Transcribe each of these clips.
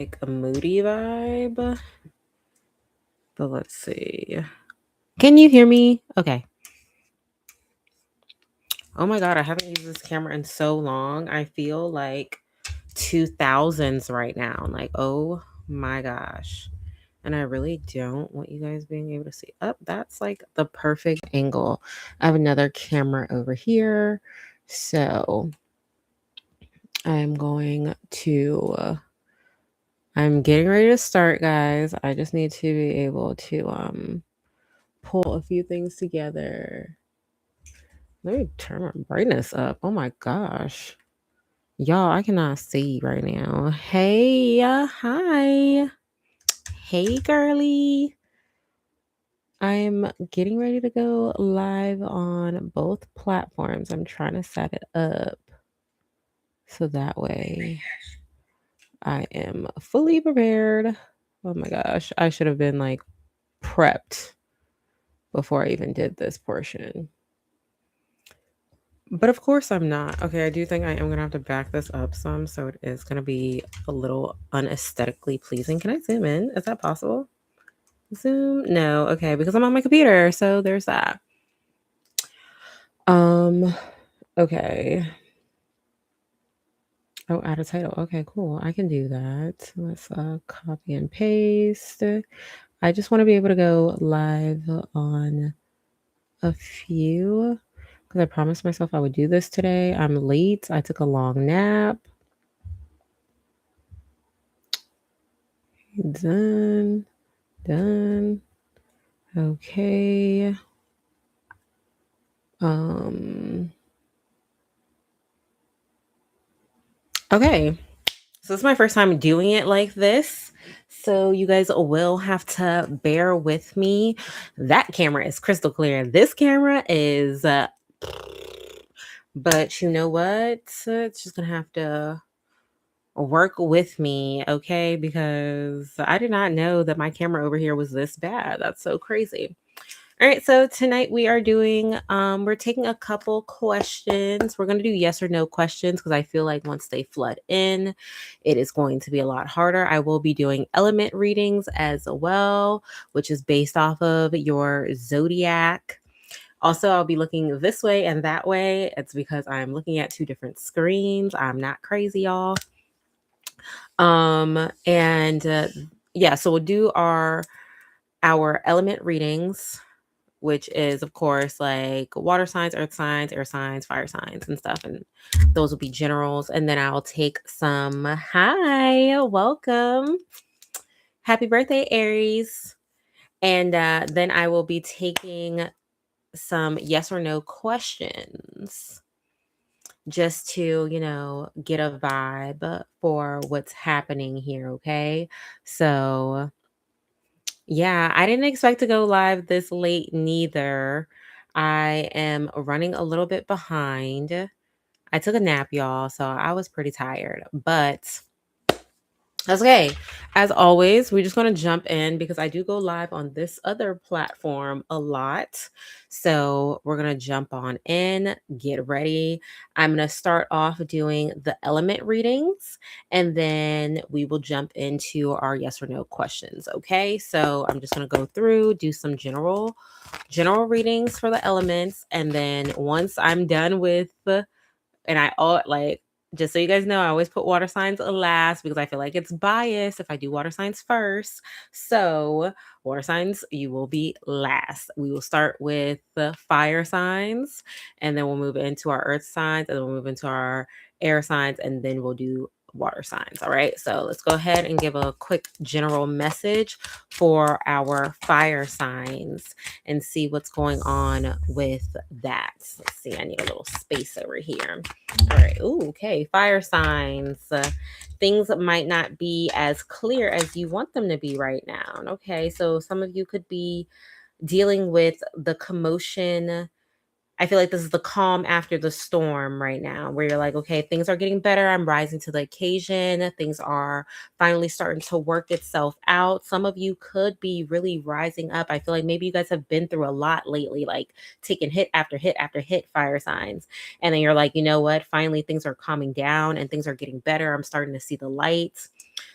like a moody vibe. But let's see. Can you hear me? Okay. Oh my god, I haven't used this camera in so long. I feel like 2000s right now. Like, oh my gosh. And I really don't want you guys being able to see. Up, that's like the perfect angle. I have another camera over here. So I'm going to I'm getting ready to start, guys. I just need to be able to pull a few things together. Let me turn my brightness up. Oh my gosh. Y'all, I cannot see right now. Hey, hi. Hey, girly. I'm getting ready to go live on both platforms. I'm trying to set it up so that way I am fully prepared. Oh my gosh, I should have been like prepped before I even did this portion. But of course I'm not. Okay, I do think I am going to have to back this up some, so it is going to be a little unesthetically pleasing. Can I zoom in? Is that possible? Zoom? No. Okay, because I'm on my computer, so there's that. Um okay. Oh, add a title. Okay, cool. I can do that. Let's copy and paste. I just want to be able to go live on a few because I promised myself I would do this today. I'm late. I took a long nap. Done. Done. Okay. Um okay. So this is my first time doing it like this. So you guys will have to bear with me. That camera is crystal clear. This camera is but you know what? It's just going to have to work with me, okay? Because I did not know that my camera over here was this bad. That's so crazy. All right, so tonight we are doing we're taking a couple questions. We're going to do yes or no questions because I feel like once they flood in, it is going to be a lot harder. I will be doing element readings as well, which is based off of your zodiac. Also, I'll be looking this way and that way. It's because I'm looking at two different screens. I'm not crazy, y'all. And yeah, so we'll do our element readings, which is of course like water signs, earth signs, air signs, fire signs, and stuff. And those will be generals. And then I'll take some. Hi, welcome. Happy birthday, Aries. And then I will be taking some yes or no questions just to, get a vibe for what's happening here. Okay. So, yeah, I didn't expect to go live this late neither. I am running a little bit behind. I took a nap, y'all, so I was pretty tired, but that's okay. As always, we're just going to jump in because I do go live on this other platform a lot. So we're going to jump on in, get ready. I'm going to start off doing the element readings and then we will jump into our yes or no questions. Okay. So I'm just going to go through, do some general readings for the elements. And then once I'm done with and I all like just so you guys know, I always put water signs last because I feel like it's biased if I do water signs first. So, water signs, you will be last. We will start with the fire signs, and then we'll move into our earth signs, and then we'll move into our air signs, and then we'll do water signs. All right. So, let's go ahead and give a quick general message for our fire signs and see what's going on with that. Let's see. I need a little space over here. All right. Ooh, okay. Fire signs. Things might not be as clear as you want them to be right now. Okay. So some of you could be dealing with the commotion. I feel like this is the calm after the storm right now, where you're like, okay, things are getting better. I'm rising to the occasion. Things are finally starting to work itself out. Some of you could be really rising up. I feel like maybe you guys have been through a lot lately, like taking hit after hit after hit, fire signs. And then you're like, you know what? Finally, things are calming down and things are getting better. I'm starting to see the light.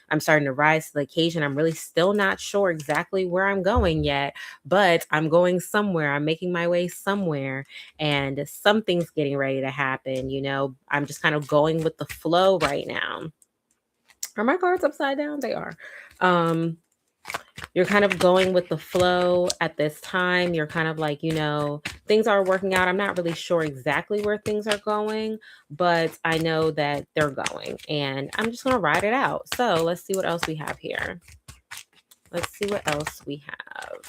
I'm starting to rise to the occasion. I'm really still not sure exactly where I'm going yet, but I'm going somewhere. I'm making my way somewhere, and something's getting ready to happen. I'm just kind of going with the flow right now. Are my cards upside down? They are. Um, you're kind of going with the flow at this time. You're kind of like, things are working out. I'm not really sure exactly where things are going, but I know that they're going, and I'm just going to ride it out. So let's see what else we have here. Let's see what else we have.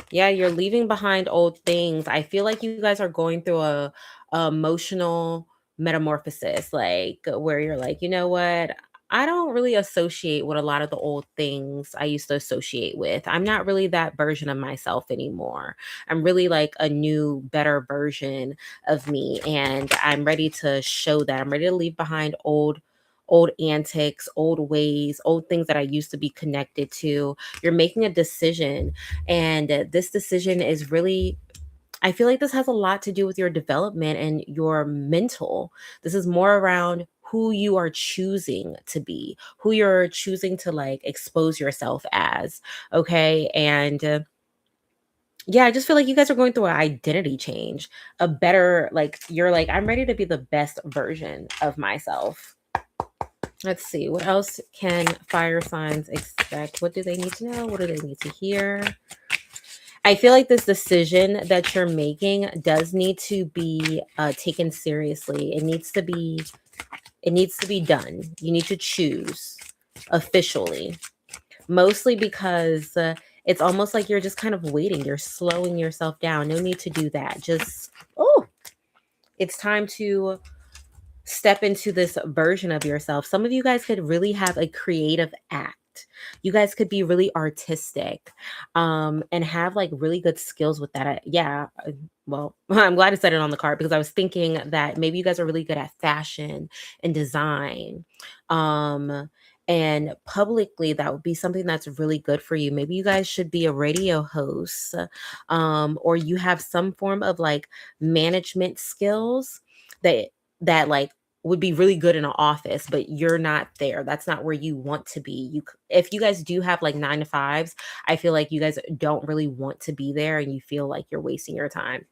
Yeah, you're leaving behind old things. I feel like you guys are going through a emotional metamorphosis, like where you're like, you know what? I don't really associate with a lot of the old things I used to associate with. I'm not really that version of myself anymore. I'm really like a new, better version of me, and I'm ready to show that. I'm ready to leave behind old antics, old ways, old things that I used to be connected to. You're making a decision, and this decision is really, I feel like this has a lot to do with your development and your mental. This is more around who you are choosing to be, who you're choosing to like expose yourself as. Okay. And yeah, I just feel like you guys are going through an identity change, a better, like, you're like, I'm ready to be the best version of myself. Let's see. What else can fire signs expect? What do they need to know? What do they need to hear? I feel like this decision that you're making does need to be taken seriously. It needs to be done. You need to choose officially. Mostly because it's almost like you're just kind of waiting. You're slowing yourself down. No need to do that. Just it's time to step into this version of yourself. Some of you guys could really have a creative act. You guys could be really artistic, and have like really good skills with that. Well, I'm glad I said it on the card because I was thinking that maybe you guys are really good at fashion and design. And publicly, that would be something that's really good for you. Maybe you guys should be a radio host, or you have some form of like management skills that like would be really good in an office, but you're not there. That's not where you want to be. If you guys do have like 9 to 5s, I feel like you guys don't really want to be there, and you feel like you're wasting your time.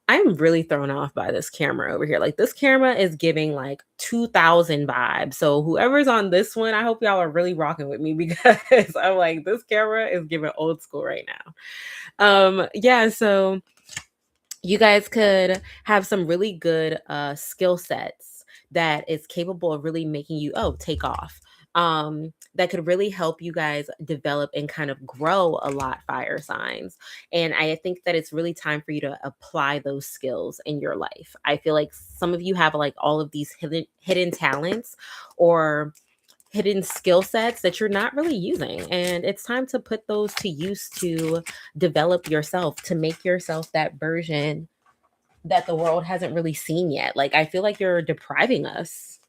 I'm really thrown off by this camera over here. Like, this camera is giving like 2000 vibes. So whoever's on this one, I hope y'all are really rocking with me because I'm like, this camera is giving old school right now. Yeah, so you guys could have some really good skill sets that is capable of really making you take off, that could really help you guys develop and kind of grow a lot, fire signs. And I think that it's really time for you to apply those skills in your life. I feel like some of you have like all of these hidden talents or hidden skill sets that you're not really using, and it's time to put those to use to develop yourself, to make yourself that version that the world hasn't really seen yet. Like, I feel like you're depriving us.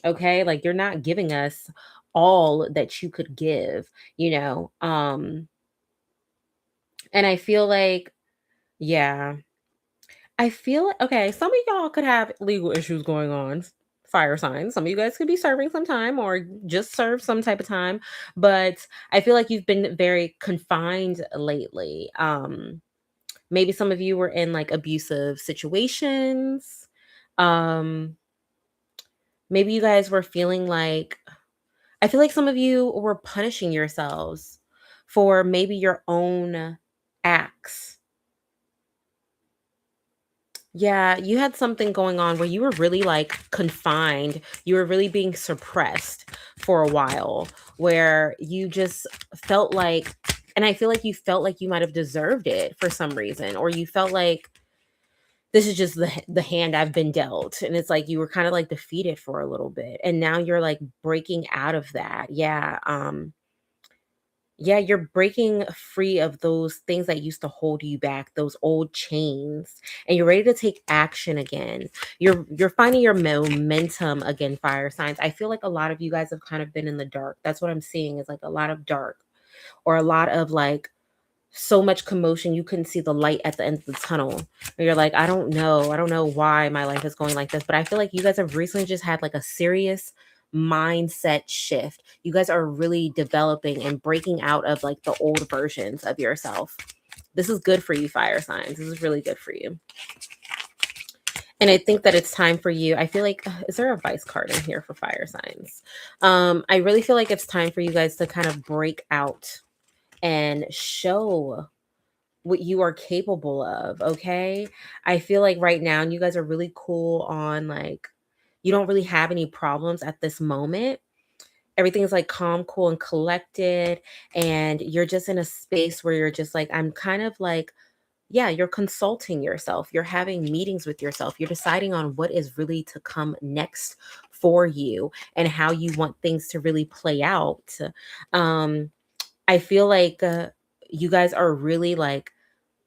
Okay, like you're not giving us all that you could give, and I feel like, yeah, I feel okay. Some of y'all could have legal issues going on, fire signs. Some of you guys could be serving some time or just serve some type of time. But I feel like you've been very confined lately. Maybe some of you were in like abusive situations. Um, maybe you guys were feeling like, I feel like some of you were punishing yourselves for maybe your own acts. Yeah, you had something going on where you were really like confined. You were really being suppressed for a while, where you just felt like, and I feel like you felt like you might have deserved it for some reason, or you felt like this is just the hand I've been dealt. And it's like you were kind of like defeated for a little bit. And now you're like breaking out of that. Yeah. Yeah, you're breaking free of those things that used to hold you back, those old chains, and you're ready to take action again. You're finding your momentum again, fire signs. I feel like a lot of you guys have kind of been in the dark. That's what I'm seeing, is like a lot of dark, or a lot of like so much commotion you couldn't see the light at the end of the tunnel. Or you're like, I don't know why my life is going like this, but I feel like you guys have recently just had like a serious mindset shift. You guys are really developing and breaking out of like the old versions of yourself. This is good for you, fire signs. This is really good for you. And I think that it's time for you. I feel like, is there a vice card in here for fire signs? I really feel like it's time for you guys to kind of break out and show what you are capable of. Okay. I feel like right now you guys are really cool on like, you don't really have any problems at this moment. Everything's like calm, cool, and collected. And you're just in a space where you're just like, I'm kind of like, yeah, you're consulting yourself. You're having meetings with yourself. You're deciding on what is really to come next for you and how you want things to really play out. Um, I feel like you guys are really like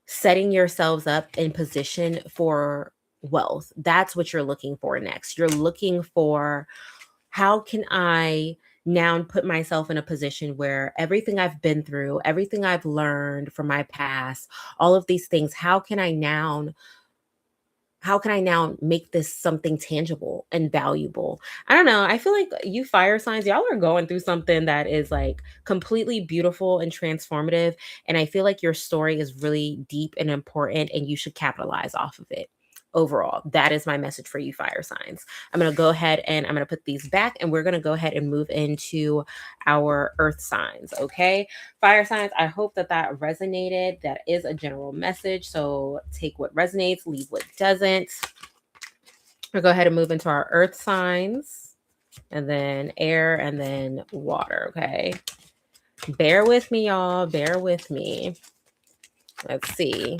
setting yourselves up in position for wealth. That's what you're looking for next. You're looking for, how can I now put myself in a position where everything I've been through, everything I've learned from my past, all of these things, how can I now make this something tangible and valuable? I don't know. I feel like you fire signs, y'all are going through something that is like completely beautiful and transformative. And I feel like your story is really deep and important, and you should capitalize off of it. Overall, that is my message for you, fire signs. I'm going to go ahead and I'm going to put these back, and we're going to go ahead and move into our earth signs. Okay. Fire signs, I hope that that resonated. That is a general message. So take what resonates, leave what doesn't. We'll go ahead and move into our earth signs, and then air, and then water. Okay. Bear with me, y'all. Bear with me. Let's see.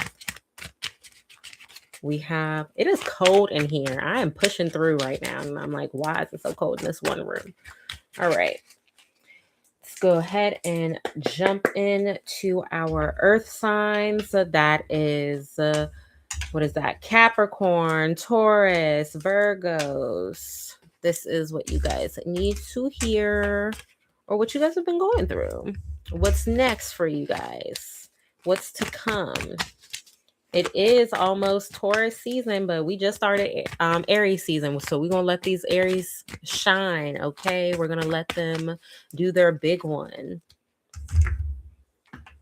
It is cold in here. I am pushing through right now. And I'm like, why is it so cold in this one room? All right. Let's go ahead and jump into our earth signs. So that is, what is that? Capricorn, Taurus, Virgos. This is what you guys need to hear, or what you guys have been going through. What's next for you guys? What's to come? It is almost Taurus season, but we just started Aries season. So we're going to let these Aries shine, okay? We're going to let them do their big one.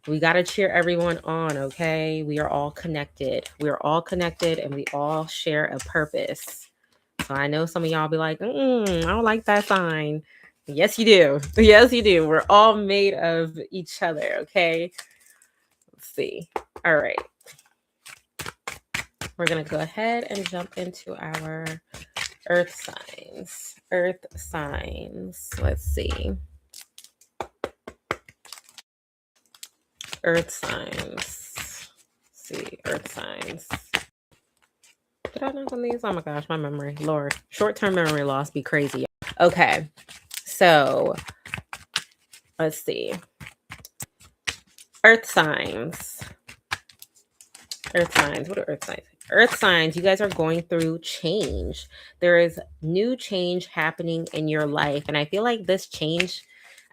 We got to cheer everyone on, okay? We are all connected. We are all connected, and we all share a purpose. So I know some of y'all be like, I don't like that sign. Yes, you do. Yes, you do. We're all made of each other, okay? Let's see. All right. We're going to go ahead and jump into our earth signs. Earth signs. Let's see. Earth signs. Let's see. Earth signs. Did I knock on these? Oh my gosh, my memory. Lord. Short-term memory loss be crazy. Okay. So, let's see. Earth signs. Earth signs. What are earth signs? Earth signs, you guys are going through change. There is new change happening in your life. And I feel like this change,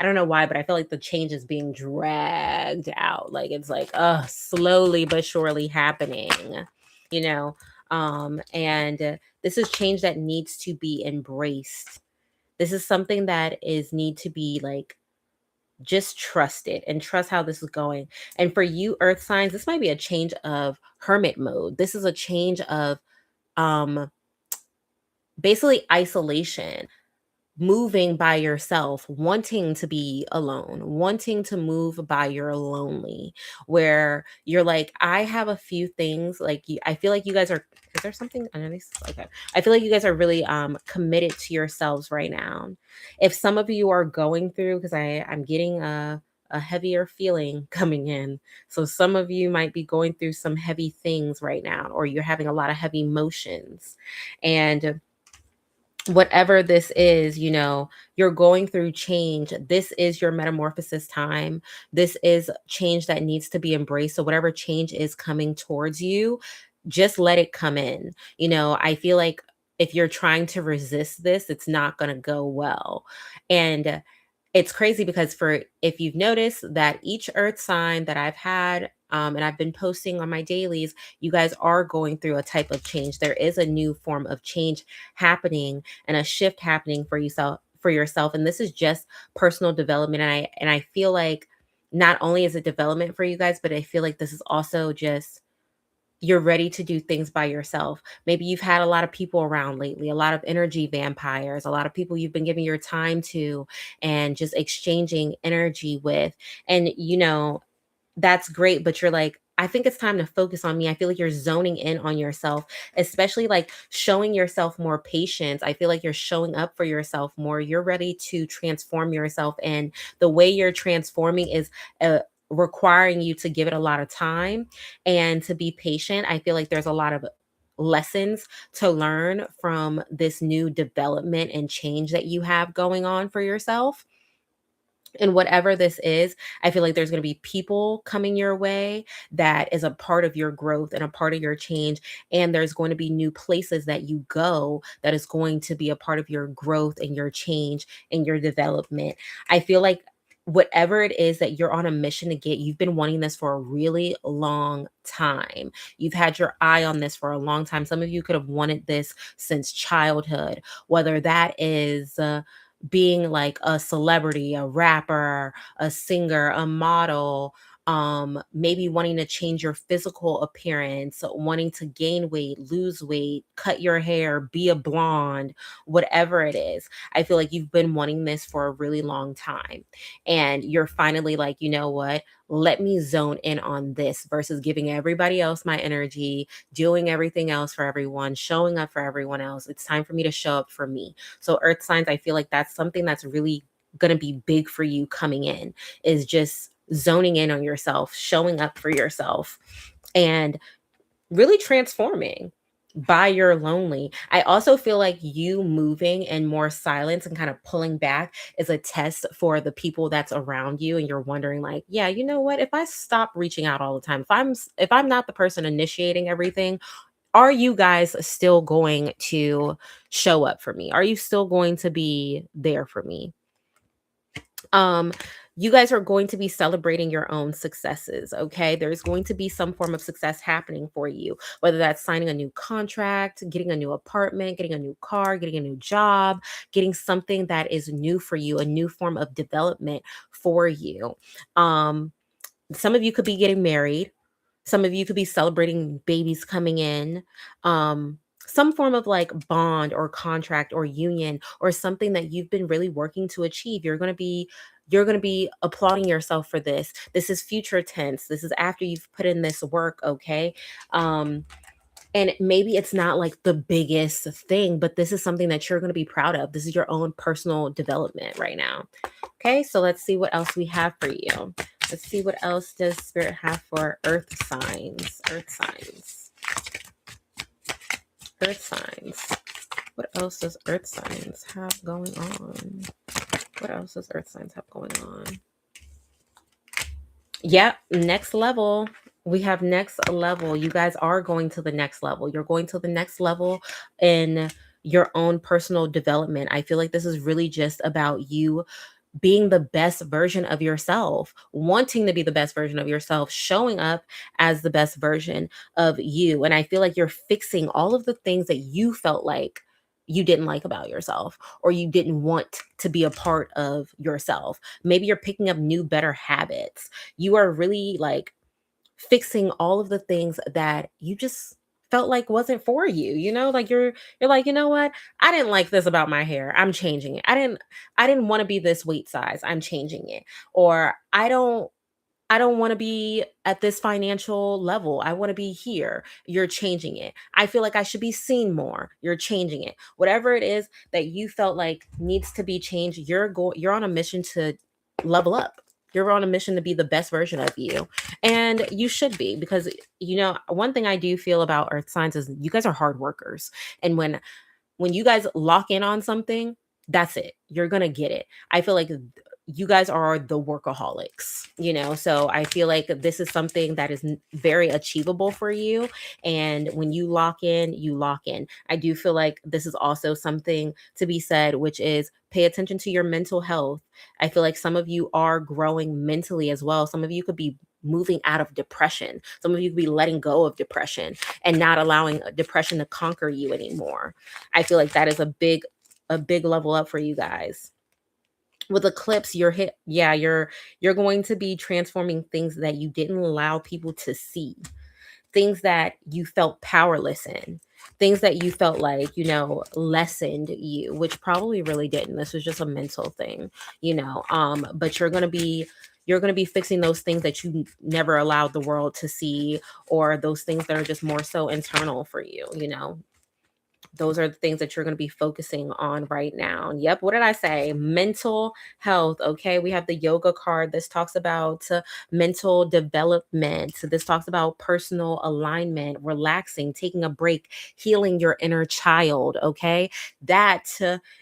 I don't know why, but I feel like the change is being dragged out. Like it's like, slowly but surely happening, you know? And this is change that needs to be embraced. This is something that need to be like, just trust it and trust how this is going. And for you earth signs, this might be a change of hermit mode. This is a change of basically isolation, moving by yourself, wanting to be alone, wanting to move by your lonely, where you're like, I have a few things like you, I feel like you guys are, is there something underneath? Okay. I feel like you guys are really committed to yourselves right now. If some of you are going through, because I'm getting a heavier feeling coming in. So some of you might be going through some heavy things right now, or you're having a lot of heavy emotions. And whatever this is, you're going through change. This is your metamorphosis time. This is change that needs to be embraced. So whatever change is coming towards you, just let it come in. I feel like if you're trying to resist this, it's not going to go well. And it's crazy because if you've noticed that each earth sign that I've had, and I've been posting on my dailies, you guys are going through a type of change. There is a new form of change happening and a shift happening for for yourself. And this is just personal development. And I feel like not only is it development for you guys, but I feel like this is also just you're ready to do things by yourself. Maybe you've had a lot of people around lately, a lot of energy vampires, a lot of people you've been giving your time to and just exchanging energy with. And, that's great, but you're like, I think it's time to focus on me. I feel like you're zoning in on yourself, especially like showing yourself more patience. I feel like you're showing up for yourself more. You're ready to transform yourself. And the way you're transforming is requiring you to give it a lot of time and to be patient. I feel like there's a lot of lessons to learn from this new development and change that you have going on for yourself. And whatever this is, I feel like there's going to be people coming your way that is a part of your growth and a part of your change. And there's going to be new places that you go that is going to be a part of your growth and your change and your development. I feel like whatever it is that you're on a mission to get, you've been wanting this for a really long time. You've had your eye on this for a long time. Some of you could have wanted this since childhood, whether that is, being like a celebrity, a rapper, a singer, a model, maybe wanting to change your physical appearance, wanting to gain weight, lose weight, cut your hair, be a blonde, whatever it is. I feel like you've been wanting this for a really long time. And you're finally like, you know what? Let me zone in on this versus giving everybody else my energy, doing everything else for everyone, showing up for everyone else. It's time for me to show up for me. So earth signs, I feel like that's something that's really going to be big for you coming in, is just zoning in on yourself, showing up for yourself, and really transforming by your lonely. I also feel like you moving and more silence and kind of pulling back is a test for the people that's around you, and you're wondering like, yeah, you know what, if I stop reaching out all the time, if I'm not the person initiating everything, are you guys still going to show up for me? Are you still going to be there for me? Um, you guys are going to be celebrating your own successes, okay? There's going to be some form of success happening for you, whether that's signing a new contract, getting a new apartment, getting a new car, getting a new job, getting something that is new for you, a new form of development for you. Um, some of you could be getting married. Some of you could be celebrating babies coming in. Some form of like bond or contract or union or something that you've been really working to achieve. You're going to be applauding yourself for this. This is future tense. This is after you've put in this work, okay? Um and maybe it's not like the biggest thing, but this is something that you're going to be proud of. This is your own personal development right now. Okay, so let's see what else we have for you. Let's see what else does Spirit have for earth signs. Earth signs. Earth signs. What else does earth signs have going on? What else does earth signs have going on? Yep, next level. We have next level. You guys are going to the next level. You're going to the next level in your own personal development. I feel like this is really just about you being the best version of yourself, wanting to be the best version of yourself, showing up as the best version of you. And I feel like you're fixing all of the things that you felt like you didn't like about yourself or you didn't want to be a part of yourself. Maybe you're picking up new, better habits. You are really like fixing all of the things that you just felt like wasn't for you, like you're like, you know what, I didn't like this about my hair, I'm changing it. I didn't want to be this weight size, I'm changing it. Or I don't want to be at this financial level, I want to be here, you're changing it. I feel like I should be seen more, you're changing it. Whatever it is that you felt like needs to be changed, you're on a mission to level up. You're on a mission to be the best version of you. And you should be, because one thing I do feel about earth signs is you guys are hard workers. And when you guys lock in on something, that's it. You're going to get it. I feel like you guys are the workaholics, so I feel like this is something that is very achievable for you. And when you lock in, you lock in. I do feel like this is also something to be said, which is pay attention to your mental health. I feel like some of you are growing mentally as well. Some of you could be moving out of depression. Some of you could be letting go of depression and not allowing depression to conquer you anymore. I feel like that is a big level up for you guys. With eclipse, you're going to be transforming things that you didn't allow people to see, things that you felt powerless in, things that you felt like, lessened you, which probably really didn't. This was just a mental thing, but you're going to be fixing those things that you never allowed the world to see, or those things that are just more so internal for you. Those are the things that you're going to be focusing on right now. Yep. What did I say? Mental health. Okay. We have the yoga card. This talks about mental development. So this talks about personal alignment, relaxing, taking a break, healing your inner child. Okay. That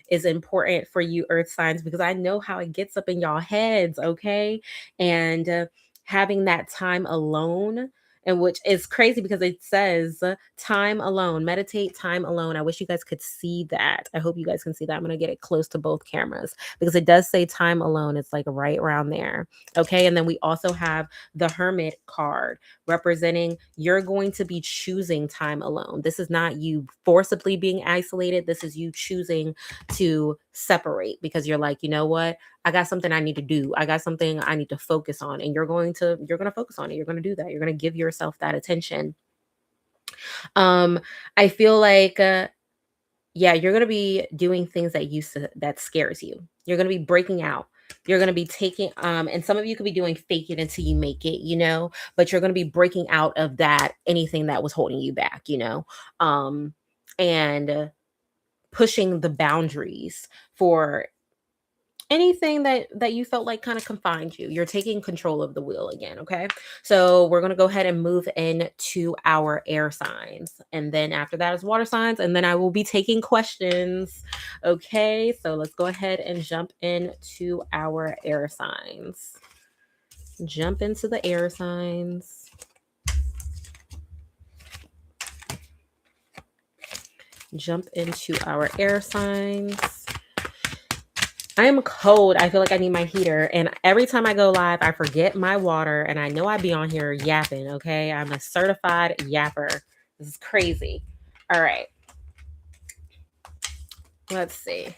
is important for you, earth signs, because I know how it gets up in y'all heads. Okay. And having that time alone, and which is crazy because it says time alone, meditate time alone. I wish you guys could see that. I hope you guys can see that. I'm going to get it close to both cameras because it does say time alone. It's like right around there. Okay. And then we also have the hermit card representing you're going to be choosing time alone. This is not you forcibly being isolated. This is you choosing to separate because you're like, you know what? I got something I need to do. I got something I need to focus on. And you're going to focus on it. You're going to do that. You're going to give yourself that attention. Um, I feel like, yeah, you're going to be doing things that scares you. You're going to be breaking out. You're going to be taking, and some of you could be doing fake it until you make it, but you're going to be breaking out of that, anything that was holding you back, and pushing the boundaries for anything that you felt like kind of confined you. You're taking control of the wheel again. Okay, so we're going to go ahead and move into our air signs, and then after that is water signs, and then I will be taking questions. Okay, so let's go ahead and jump into our air signs. Jump into the air signs. Jump into our air signs. I am cold. I feel like I need my heater. And every time I go live, I forget my water. And I know I be on here yapping, okay? I'm a certified yapper. This is crazy. All right. Let's see.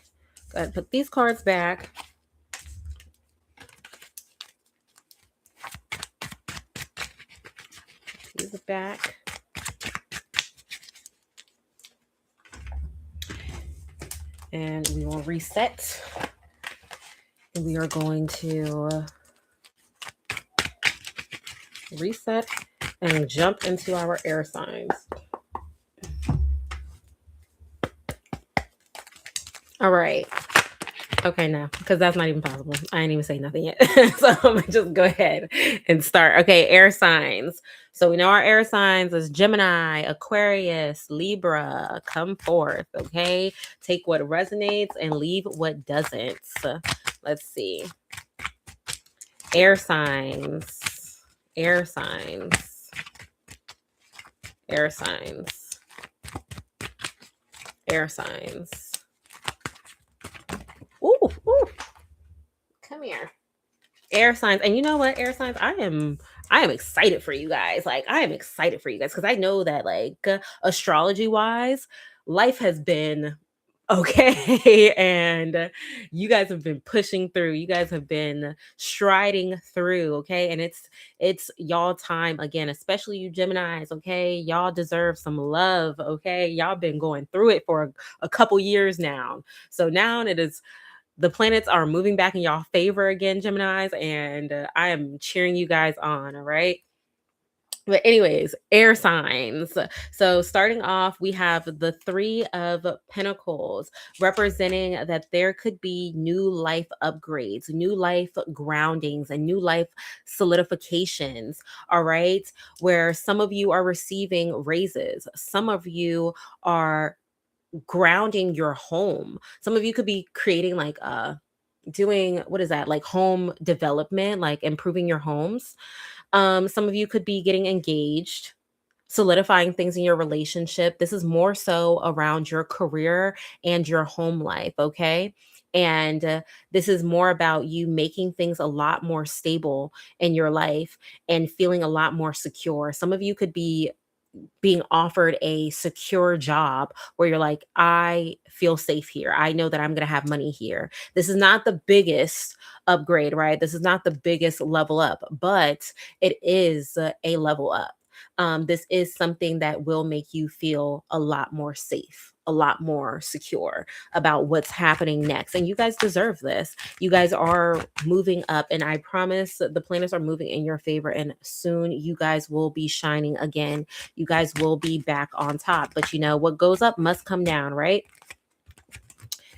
Go ahead and put these cards back. These are back. And we will reset. And we are going to reset and jump into our air signs. All right. Okay, no, because that's not even possible. I ain't even say nothing yet. So I'm going to just go ahead and start. Okay, air signs. So we know our air signs is Gemini, Aquarius, Libra. Come forth, okay? Take what resonates and leave what doesn't. Let's see. Air signs. Air signs. Air signs. Air signs. Ooh. Come here. Air signs. And you know what? Air signs, I am excited for you guys. Like, I am excited for you guys because I know that, like, astrology wise, life has been okay. And you guys have been pushing through. You guys have been striding through. Okay. And it's y'all time again, especially you Geminis. Okay. Y'all deserve some love. Okay. Y'all been going through it for a couple years now. So now it is. The planets are moving back in y'all favor again, Geminis, and I am cheering you guys on, all right? But anyways, air signs. So starting off, we have the Three of Pentacles, representing that there could be new life upgrades, new life groundings, and new life solidifications, all right? Where some of you are receiving raises. Some of you are grounding your home. Some of you could be creating like doing what is that, like home development, like improving your homes. Some of you could be getting engaged, solidifying things in your relationship. This is more so around your career and your home life, okay? And this is more about you making things a lot more stable in your life and feeling a lot more secure. Some of you could be being offered a secure job where you're like, I feel safe here. I know that I'm going to have money here. This is not the biggest upgrade, right? This is not the biggest level up, but it is a level up. This is something that will make you feel a lot more safe, a lot more secure about what's happening next. And you guys deserve this. You guys are moving up, and I promise the planets are moving in your favor. And soon you guys will be shining again. You guys will be back on top. But you know, what goes up must come down, right?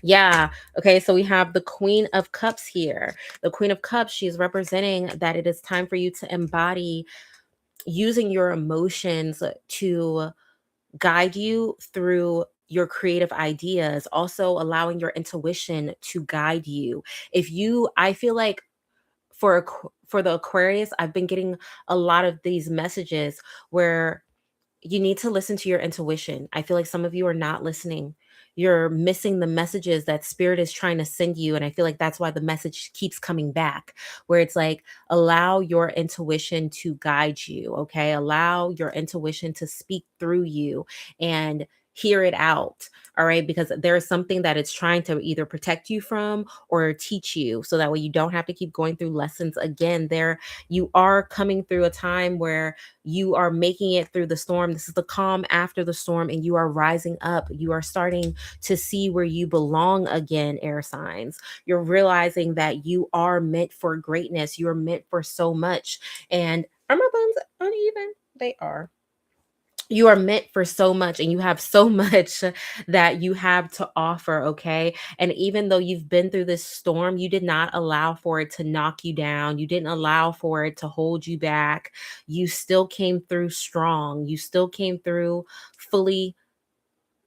Yeah. Okay. So we have the Queen of Cups here. The Queen of Cups, she's representing that it is time for you to embody using your emotions to guide you through your creative ideas, also allowing your intuition to guide you. I feel like for the Aquarius, I've been getting a lot of these messages where you need to listen to your intuition. I feel like some of you are not listening. You're missing the messages that spirit is trying to send you. And I feel like that's why the message keeps coming back, where it's like, allow your intuition to guide you. Okay. Allow your intuition to speak through you and hear it out. All right. Because there's something that it's trying to either protect you from or teach you. So that way you don't have to keep going through lessons again. You are coming through a time where you are making it through the storm. This is the calm after the storm, and you are rising up. You are starting to see where you belong again, air signs. You're realizing that you are meant for greatness. You are meant for so much. And are my bones uneven? They are. You are meant for so much, and you have so much that you have to offer. Okay. And even though you've been through this storm, you did not allow for it to knock you down. You didn't allow for it to hold you back. You still came through strong. You still came through fully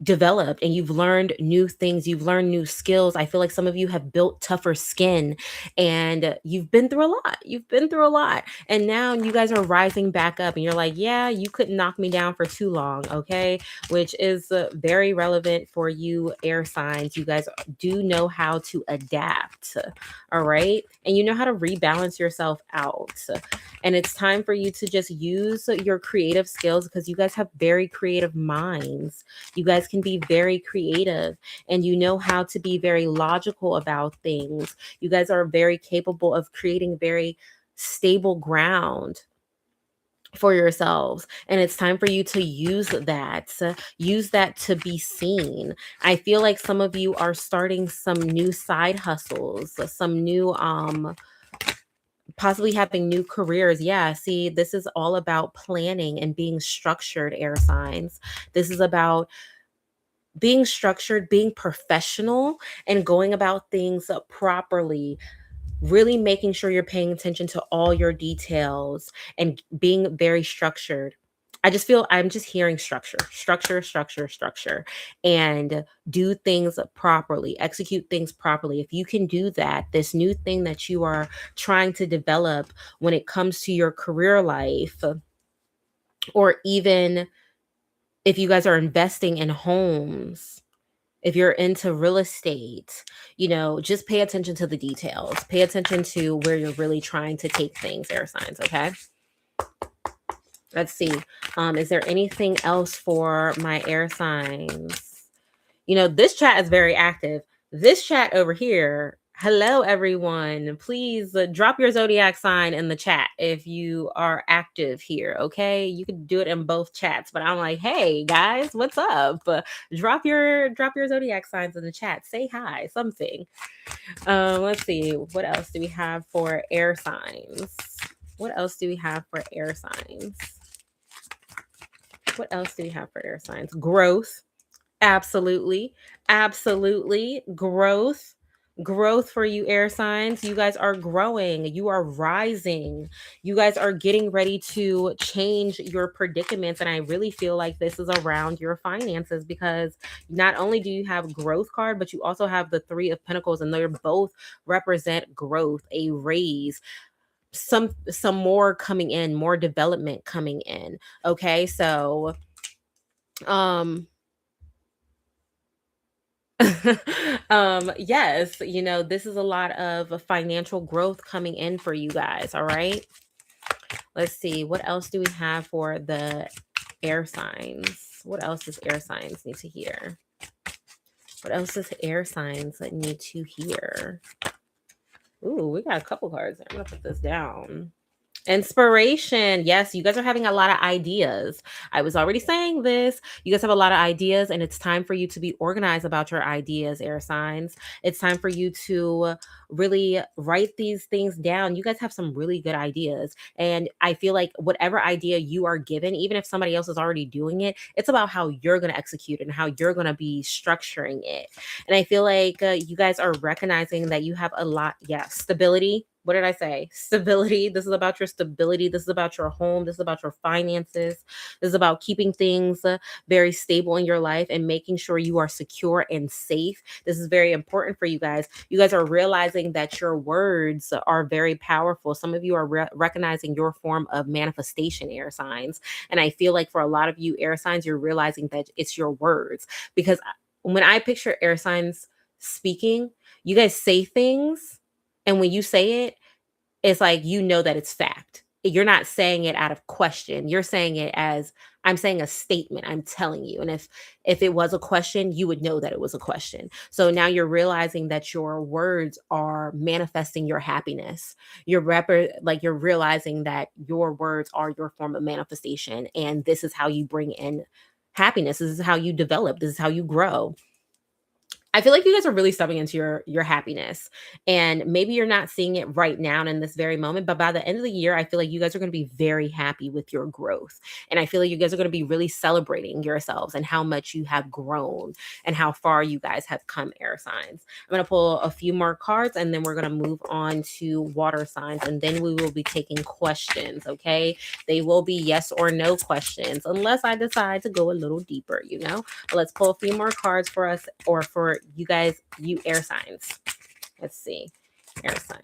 developed, and you've learned new things. You've learned new skills. I feel like some of you have built tougher skin, and you've been through a lot. You've been through a lot. And now you guys are rising back up, and you're like, yeah, you couldn't knock me down for too long. Okay. Which is very relevant for you, air signs. You guys do know how to adapt. All right. And you know how to rebalance yourself out. And it's time for you to just use your creative skills, because you guys have very creative minds. You guys can be very creative, and you know how to be very logical about things. You guys are very capable of creating very stable ground for yourselves, and it's time for you to use that to be seen. I feel like some of you are starting some new side hustles, some new possibly having new careers. Yeah, see, this is all about planning and being structured, air signs. This is about being structured, being professional, and going about things properly, really making sure you're paying attention to all your details and being very structured. I'm just hearing structure, and do things properly, execute things properly. If you can do that, this new thing that you are trying to develop when it comes to your career life, or even if you guys are investing in homes, if you're into real estate, just pay attention to the details. Pay attention to where you're really trying to take things, air signs, okay? Let's see. Is there anything else for my air signs? This chat is very active. This chat over here. Hello, everyone. Please drop your zodiac sign in the chat if you are active here. Okay, you could do it in both chats, but I'm like, hey guys, what's up? Drop your zodiac signs in the chat. Say hi, something. Let's see. What else do we have for air signs? What else do we have for air signs? What else do we have for air signs? Growth. Absolutely. Absolutely. Growth for you, air signs. You guys are growing. You are rising. You guys are getting ready to change your predicaments. And I really feel like this is around your finances, because not only do you have growth card, but you also have the Three of Pentacles, and they're both represent growth, a raise, some more coming in, more development coming in. Okay. So, yes, this is a lot of financial growth coming in for you guys. All right. Let's see. What else do we have for the air signs? What else does air signs need to hear? What else does air signs need to hear? Ooh, we got a couple cards. I'm going to put this down. Inspiration. Yes, you guys are having a lot of ideas. I was already saying this. You guys have a lot of ideas, and it's time for you to be organized about your ideas, air signs. It's time for you to really write these things down. You guys have some really good ideas. And I feel like whatever idea you are given, even if somebody else is already doing it, it's about how you're going to execute and how you're going to be structuring it. And I feel like you guys are recognizing that you have a lot, stability. What did I say? Stability. This is about your stability. This is about your home. This is about your finances. This is about keeping things very stable in your life and making sure you are secure and safe. This is very important for you guys. You guys are realizing that your words are very powerful. Some of you are recognizing your form of manifestation, air signs. And I feel like for a lot of you air signs, you're realizing that it's your words. Because when I picture air signs speaking, you guys say things. And when you say it, it's like, you know that it's fact. You're not saying it out of question. You're saying it as, I'm saying a statement. I'm telling you. And if it was a question, you would know that it was a question. So now you're realizing that your words are manifesting your happiness. You're realizing that your words are your form of manifestation. And this is how you bring in happiness. This is how you develop. This is how you grow. I feel like you guys are really stepping into your happiness, and maybe you're not seeing it right now and in this very moment, but by the end of the year, I feel like you guys are going to be very happy with your growth. And I feel like you guys are going to be really celebrating yourselves and how much you have grown and how far you guys have come, air signs. I'm going to pull a few more cards, and then we're going to move on to water signs, and then we will be taking questions, okay? They will be yes or no questions unless I decide to go a little deeper, Let's pull a few more cards for us, or for you guys, you air signs. Let's see. Air sign.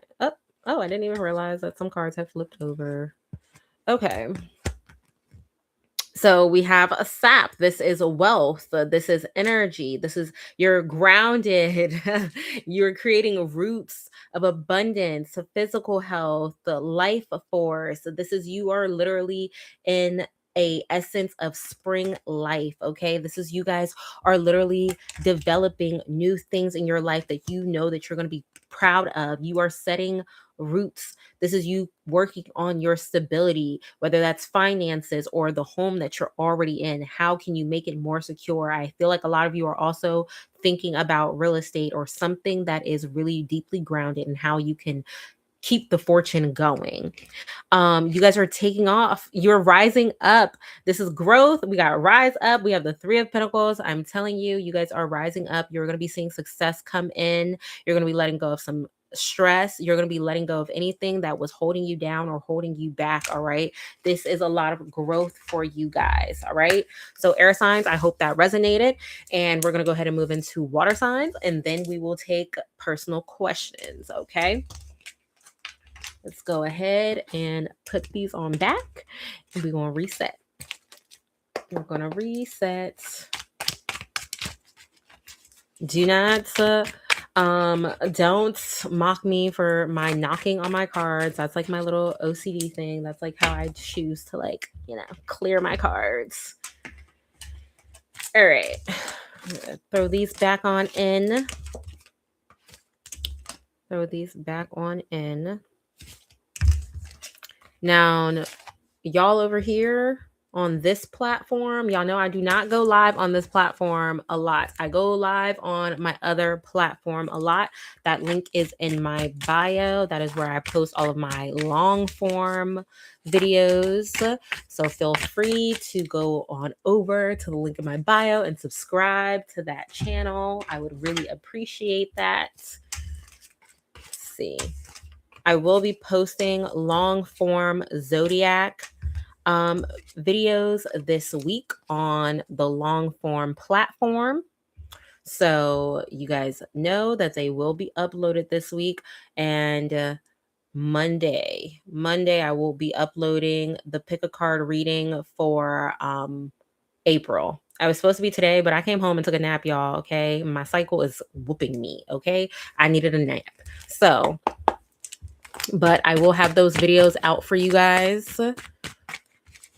Oh, I didn't even realize that some cards have flipped over. Okay. So we have a sap. This is a wealth. This is energy. This is, you're grounded. You're creating roots of abundance, of physical health, the life force. This is, you are literally in a essence of spring life. Okay. This is, you guys are literally developing new things in your life that you know that you're going to be proud of. You are setting roots. This is you working on your stability, whether that's finances or the home that you're already in. How can you make it more secure? I feel like a lot of you are also thinking about real estate or something that is really deeply grounded in how you can keep the fortune going. You guys are taking off. You're rising up. This is growth. We got rise up. We have the 3 of Pentacles. I'm telling you, you guys are rising up. You're going to be seeing success come in. You're going to be letting go of some stress. You're going to be letting go of anything that was holding you down or holding you back. All right. This is a lot of growth for you guys. All right. So air signs, I hope that resonated. And we're going to go ahead and move into water signs, and then we will take personal questions. Okay. Let's go ahead and put these on back, and we're going to reset. We're going to reset. Do not, don't mock me for my knocking on my cards. That's like my little OCD thing. That's like how I choose to clear my cards. All right. Throw these back on in. Throw these back on in. Now, y'all over here on this platform, y'all know I do not go live on this platform a lot. I go live on my other platform a lot. That link is in my bio. That is where I post all of my long form videos. So feel free to go on over to the link in my bio and subscribe to that channel. I would really appreciate that. Let's see. I will be posting long form zodiac videos this week on the long form platform. So you guys know that they will be uploaded this week. And Monday, I will be uploading the pick a card reading for April. I was supposed to be today, but I came home and took a nap, y'all. Okay. My cycle is whooping me. Okay. I needed a nap. So, but I will have those videos out for you guys.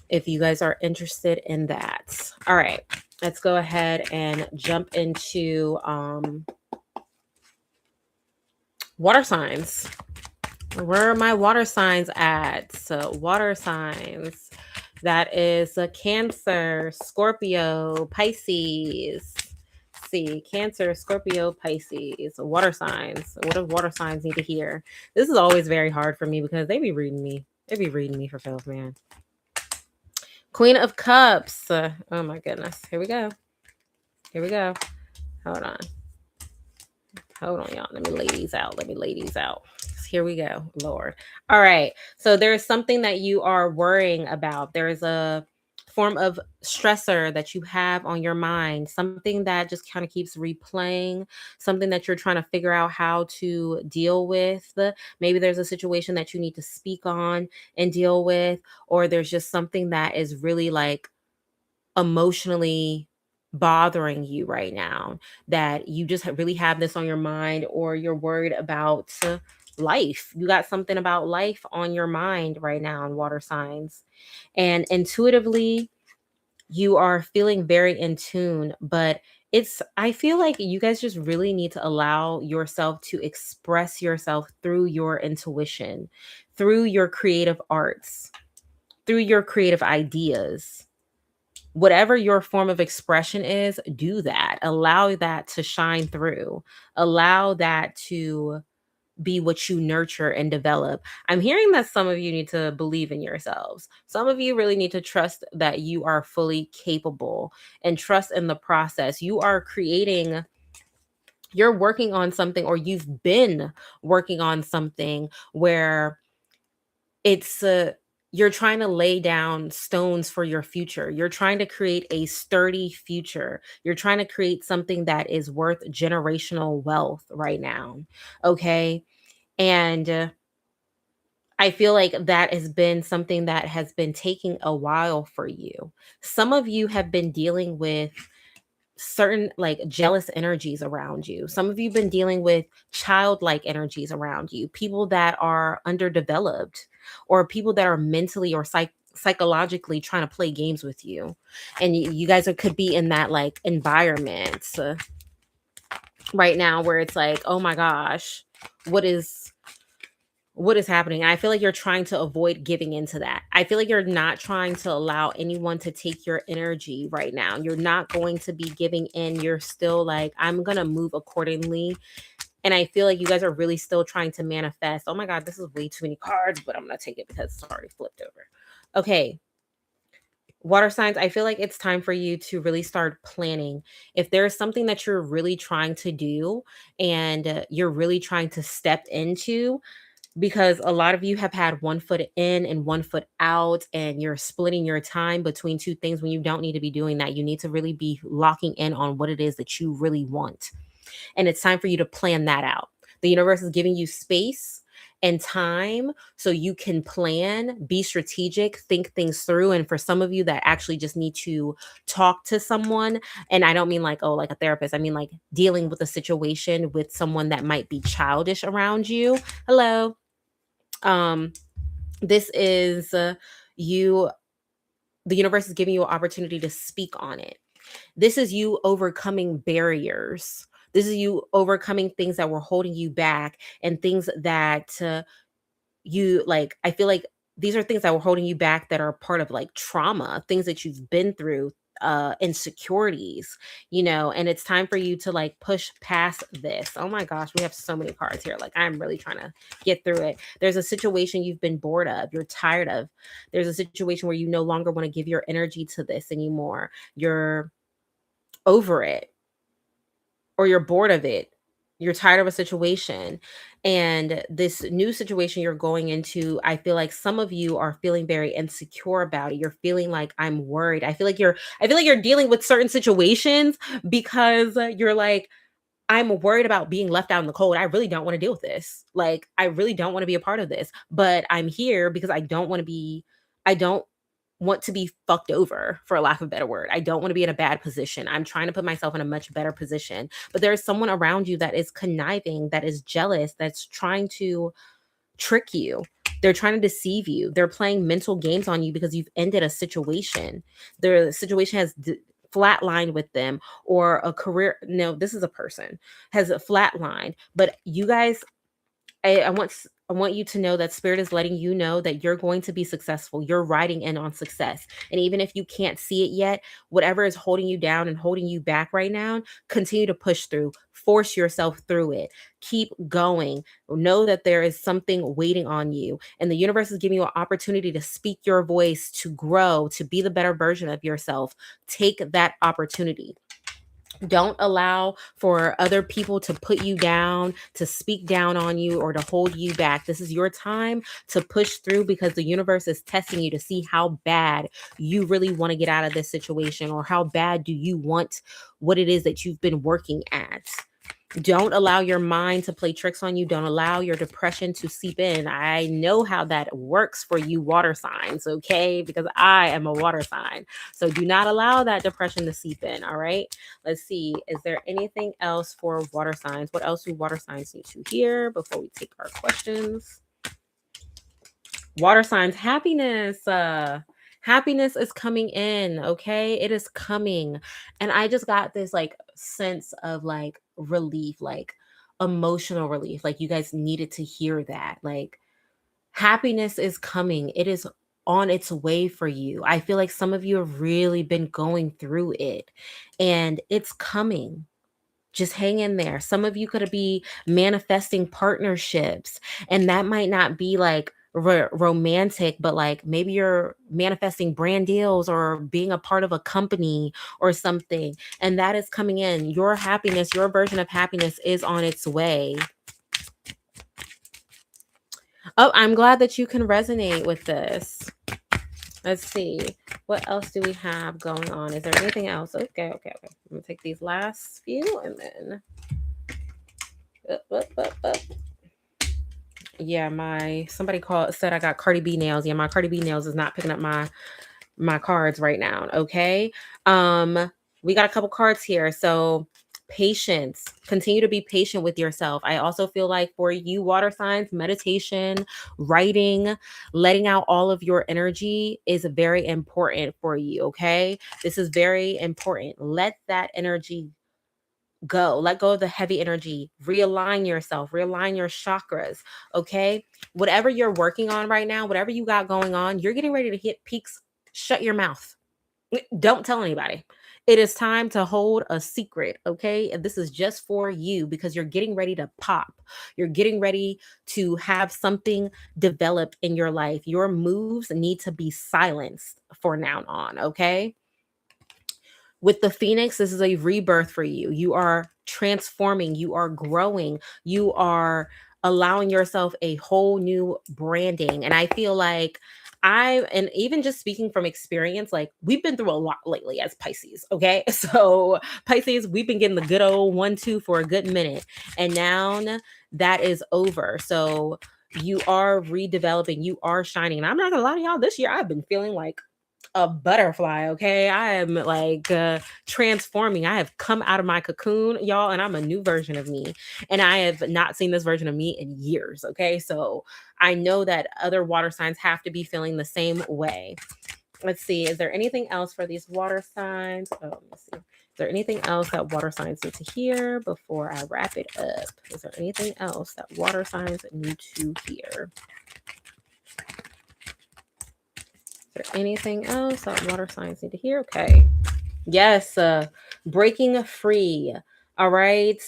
if you guys are interested in that. All right, let's go ahead and jump into water signs. Where are my water signs at? So, water signs. That is a Cancer, Scorpio, Pisces. Let's see, Cancer, Scorpio, Pisces, water signs. What do water signs need to hear? This is always very hard for me because they be reading me. They be reading me for filth, man. Queen of Cups. Oh my goodness. Here we go. Here we go. Hold on. Hold on, y'all. Let me lay these out. Let me lay these out. Here we go, Lord. All right. So there's something that you are worrying about. There's a form of stressor that you have on your mind, something that just kind of keeps replaying, something that you're trying to figure out how to deal with. Maybe there's a situation that you need to speak on and deal with, or there's just something that is really like emotionally bothering you right now, that you just really have this on your mind, or you're worried about life. You got something about life on your mind right now in water signs. And intuitively, you are feeling very in tune, but I feel like you guys just really need to allow yourself to express yourself through your intuition, through your creative arts, through your creative ideas. Whatever your form of expression is, do that. Allow that to shine through. Allow that to be what you nurture and develop. I'm hearing that some of you need to believe in yourselves. Some of you really need to trust that you are fully capable and trust in the process. You are creating, you're working on something, or you've been working on something where it's you're trying to lay down stones for your future. You're trying to create a sturdy future. You're trying to create something that is worth generational wealth right now. Okay? And I feel like that has been something that has been taking a while for you. Some of you have been dealing with certain like jealous energies around you. Some of you have been dealing with childlike energies around you, people that are underdeveloped, or people that are mentally or psychologically trying to play games with you. And you guys could be in that like environment right now where it's like, oh my gosh, what is happening? And I feel like you're trying to avoid giving into that. I feel like you're not trying to allow anyone to take your energy right now. You're not going to be giving in. You're still like, I'm going to move accordingly. And I feel like you guys are really still trying to manifest. Oh my God, this is way too many cards, but I'm going to take it because it's already flipped over. Okay. Water signs, I feel like it's time for you to really start planning. If there's something that you're really trying to do, and you're really trying to step into, because a lot of you have had one foot in and one foot out, and you're splitting your time between two things when you don't need to be doing that. You need to really be locking in on what it is that you really want. And it's time for you to plan that out. The universe is giving you space and time so you can plan, be strategic, think things through. And for some of you that actually just need to talk to someone, and I don't mean like, oh, like a therapist, I mean like dealing with a situation with someone that might be childish around you. Hello. This is you The universe is giving you an opportunity to speak on it. This is you overcoming barriers. This is you overcoming things that were holding you back, and things that you like. I feel like these are things that were holding you back that are part of like trauma, things that you've been through, insecurities, and it's time for you to like push past this. Oh my gosh, we have so many cards here. Like, I'm really trying to get through it. There's a situation you've been bored of, you're tired of. There's a situation where you no longer want to give your energy to this anymore. You're over it, or you're bored of it. You're tired of a situation. And this new situation you're going into, I feel like some of you are feeling very insecure about it. You're feeling like, I'm worried. I feel like you're dealing with certain situations because you're like, I'm worried about being left out in the cold. I really don't want to deal with this. Like, I really don't want to be a part of this. But I'm here because I don't want to be fucked over, for a lack of a better word. I don't want to be in a bad position. I'm trying to put myself in a much better position. But there is someone around you that is conniving, that is jealous, that's trying to trick you. They're trying to deceive you. They're playing mental games on you because you've ended a situation. Their situation has flatlined with them, or a career. No, this is a person has flatlined, but you guys, I want you to know that spirit is letting you know that you're going to be successful. You're riding in on success. And even if you can't see it yet, whatever is holding you down and holding you back right now, continue to push through. Force yourself through it. Keep going. Know that there is something waiting on you. And the universe is giving you an opportunity to speak your voice, to grow, to be the better version of yourself. Take that opportunity. Don't allow for other people to put you down, to speak down on you, or to hold you back. This is your time to push through, because the universe is testing you to see how bad you really want to get out of this situation, or how bad do you want what it is that you've been working at. Don't allow your mind to play tricks on you. Don't allow your depression to seep in. I know how that works for you water signs, okay? Because I am a water sign. So do not allow that depression to seep in, all right? Let's see. Is there anything else for water signs? What else do water signs need to hear before we take our questions? Water signs, happiness. Happiness is coming in, okay? It is coming. And I just got this like sense of like relief, like emotional relief. Like you guys needed to hear that. Like happiness is coming. It is on its way for you. I feel like some of you have really been going through it, and it's coming. Just hang in there. Some of you could be manifesting partnerships, and that might not be like romantic, but like maybe you're manifesting brand deals or being a part of a company or something, and that is coming in. Your happiness, your version of happiness is on its way. Oh, I'm glad that you can resonate with this. Let's see. What else do we have going on? Is there anything else? Okay. I'm gonna take these last few and then up. Yeah, somebody said I got Cardi B nails. Yeah, my Cardi B nails is not picking up my cards right now. Okay. We got a couple cards here. So patience. Continue to be patient with yourself. I also feel like for you water signs, meditation, writing, letting out all of your energy is very important for you. Okay. This is very important. Let that energy go. Let go of the heavy energy. Realign yourself, realign your chakras. Okay. Whatever you're working on right now, whatever you got going on, you're getting ready to hit peaks. Shut your mouth. Don't tell anybody. It is time to hold a secret, okay? And this is just for you, because you're getting ready to pop. You're getting ready to have something develop in your life. Your moves need to be silenced for now on, okay? With the Phoenix, this is a rebirth for you. You are transforming, you are growing, you are allowing yourself a whole new branding. And I feel like and even just speaking from experience, like we've been through a lot lately as Pisces. Okay. So, Pisces, we've been getting the good old 1-2 for a good minute. And now that is over. So, you are redeveloping, you are shining. And I'm not going to lie to y'all, this year I've been feeling like a butterfly. Okay. I am like transforming. I have come out of my cocoon, y'all, and I'm a new version of me. And I have not seen this version of me in years. Okay. So I know that other water signs have to be feeling the same way. Let's see. Is there anything else for these water signs? Oh, let's see. Is there anything else that water signs need to hear before I wrap it up? Is there anything else that water signs need to hear? Is there anything else that water signs need to hear? Okay. Yes. Breaking free. All right.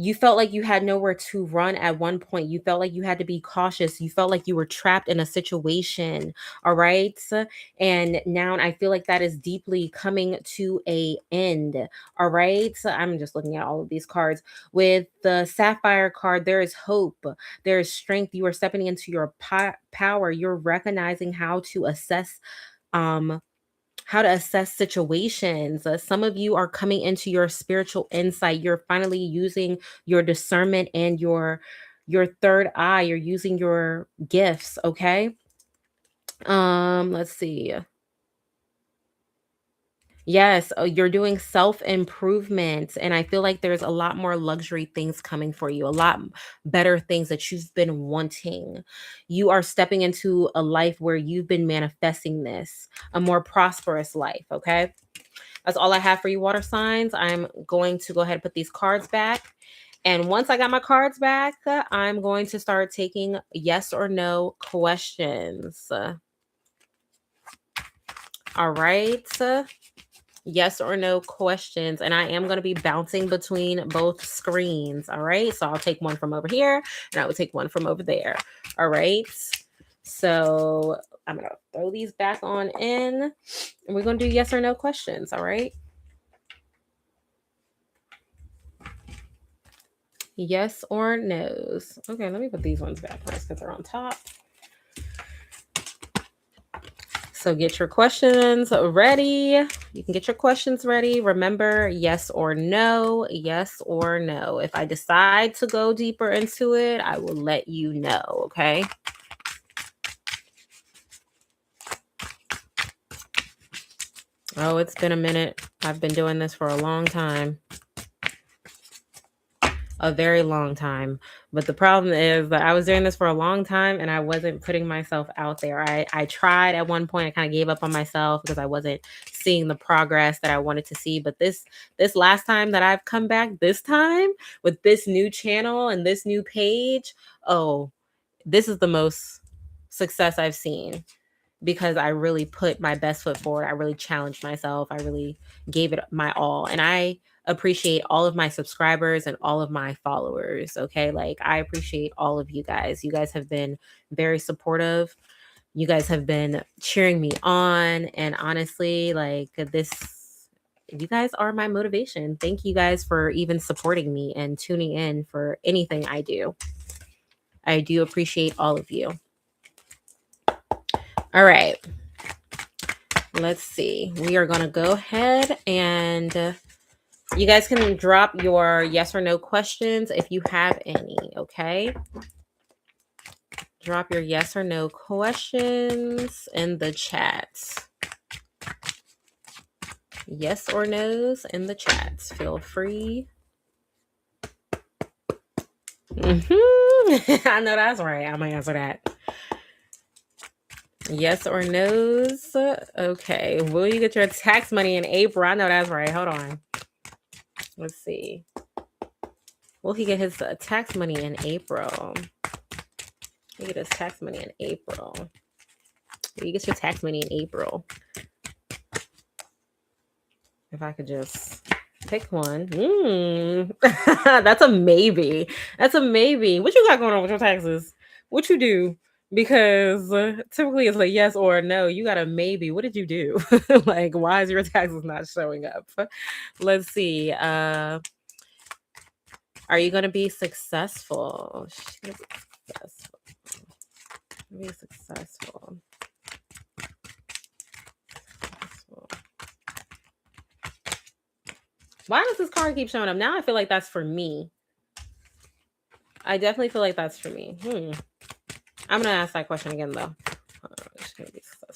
You felt like you had nowhere to run at one point. You felt like you had to be cautious. You felt like you were trapped in a situation. All right. And now I feel like that is deeply coming to a end. All right. So I'm just looking at all of these cards. With the Sapphire card, there is hope. There is strength. You are stepping into your power. You're recognizing um how to assess situations. Some of you are coming into your spiritual insight. You're finally using your discernment and your third eye. You're using your gifts, okay? Let's see. Yes, you're doing self-improvement, and I feel like there's a lot more luxury things coming for you, a lot better things that you've been wanting. You are stepping into a life where you've been manifesting this, a more prosperous life, okay? That's all I have for you, water signs. I'm going to go ahead and put these cards back. And once I got my cards back, I'm going to start taking yes or no questions. All right. Yes or no questions. And I am going to be bouncing between both screens. All right. So I'll take one from over here and I will take one from over there. All right. So I'm going to throw these back on in and we're going to do yes or no questions. All right. Yes or no's. Okay, let me put these ones back first because they're on top. So get your questions ready. You can get your questions ready. Remember, yes or no, yes or no. If I decide to go deeper into it, I will let you know, okay? Oh, it's been a minute. I've been doing this for a long time. A very long time. But the problem is that I was doing this for a long time and I wasn't putting myself out there. I tried at one point. I kind of gave up on myself because I wasn't seeing the progress that I wanted to see. But this last time that I've come back, this time with this new channel and this new page, oh, this is the most success I've seen because I really put my best foot forward. I really challenged myself. I really gave it my all. And I appreciate all of my subscribers and all of my followers. Okay. Like, I appreciate all of you guys. You guys have been very supportive. You guys have been cheering me on. And honestly, like, you guys are my motivation. Thank you guys for even supporting me and tuning in for anything I do. I do appreciate all of you. All right. Let's see. We are going to go ahead and you guys can drop your yes or no questions if you have any, okay? Drop your yes or no questions in the chat. Yes or no's in the chat. Feel free. I know that's right. I'm going to answer that. Yes or no's. Okay. Will you get your tax money in April? I know that's right. Hold on. Let's see. Will he get his tax money in April? He get his tax money in April. Will you get your tax money in April? If I could just pick one. That's a maybe. That's a maybe. What you got going on with your taxes? What you do? Because typically it's like yes or no. You got a maybe. What did you do? Like, why is your taxes not showing up? Let's see. Are you going to be successful? Be successful. Why does this card keep showing up? Now I feel like that's for me. I definitely feel like that's for me. I'm going to ask that question again, though.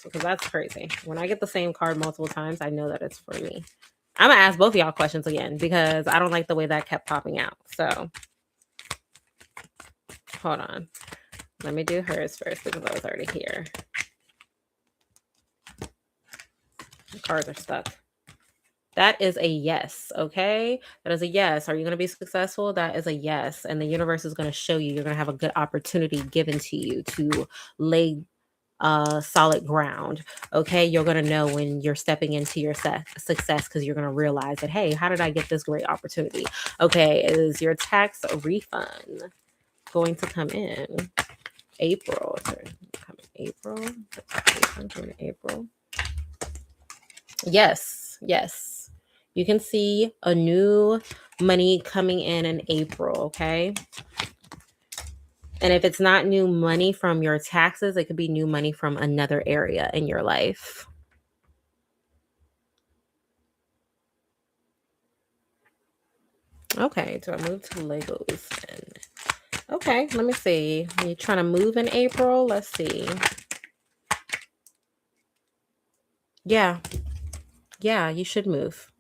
Because that's crazy. When I get the same card multiple times, I know that it's for me. I'm going to ask both of y'all questions again because I don't like the way that kept popping out. So, hold on. Let me do hers first because I was already here. The cards are stuck. That is a yes, okay? That is a yes. Are you going to be successful? That is a yes. And the universe is going to show you. You're going to have a good opportunity given to you to lay solid ground, okay? You're going to know when you're stepping into your success because you're going to realize that, hey, how did I get this great opportunity? Okay, is your tax refund going to come in April? Come in April? Refund in April? Yes, yes. You can see a new money coming in April, okay? And if it's not new money from your taxes, it could be new money from another area in your life. Okay, do I move to Legos? Okay, let me see. Are you trying to move in April? Let's see. Yeah. Yeah, you should move.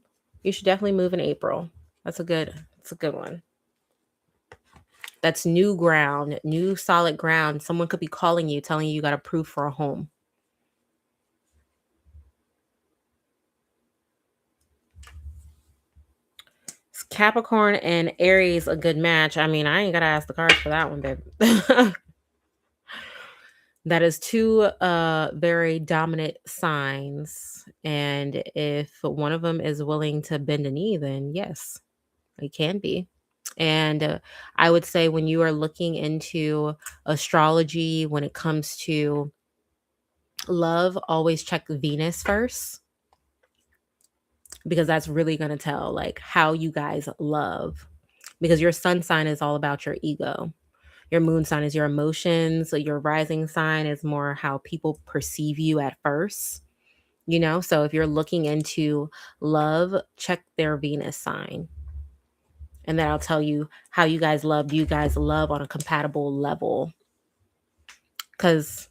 You should definitely move in April. That's a good one. That's new ground, new solid ground. Someone could be calling you, telling you got approved for a home. Is Capricorn and Aries a good match? I mean, I ain't gotta ask the cards for that one, babe. That is two very dominant signs. And if one of them is willing to bend a knee, then yes, it can be. And I would say when you are looking into astrology, when it comes to love, always check Venus first, because that's really going to tell like how you guys love, because your sun sign is all about your ego. Your moon sign is your emotions. So your rising sign is more how people perceive you at first, you know? So if you're looking into love, check their Venus sign. And then I'll tell you how you guys love. Do you guys love on a compatible level? Because,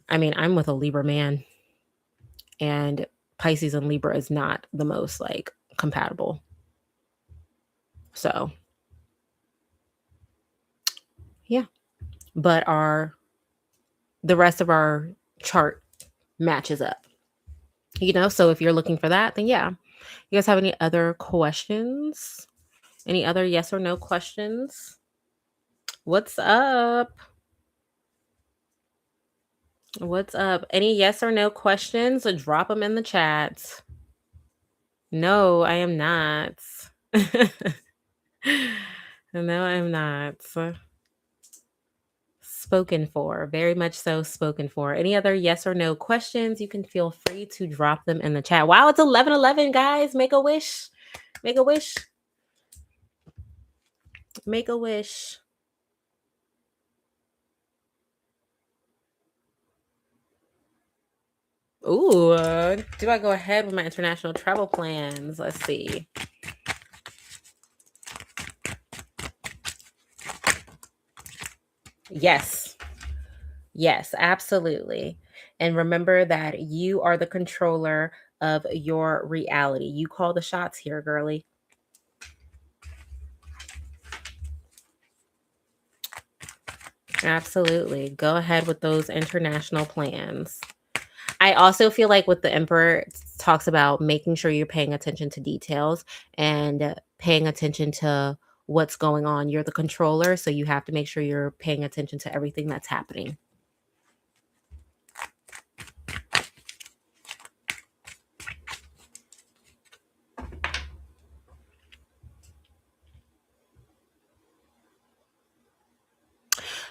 I mean, I'm with a Libra man, and Pisces and Libra is not the most like compatible. So, yeah. But the rest of our chart matches up. You know, so if you're looking for that, then yeah. You guys have any other questions? Any other yes or no questions? What's up? What's up? Any yes or no questions? Drop them in the chat. No, I am not. No, I'm not. Spoken for. Very much so spoken for. Any other yes or no questions? You can feel free to drop them in the chat. Wow, it's 11:11, guys. Make a wish. Make a wish. Make a wish. Ooh, do I go ahead with my international travel plans? Let's see. Yes. Yes, absolutely. And remember that you are the controller of your reality. You call the shots here, girly. Absolutely. Go ahead with those international plans. I also feel like with the Emperor, it talks about making sure you're paying attention to details and paying attention to what's going on. You're the controller, so you have to make sure you're paying attention to everything that's happening.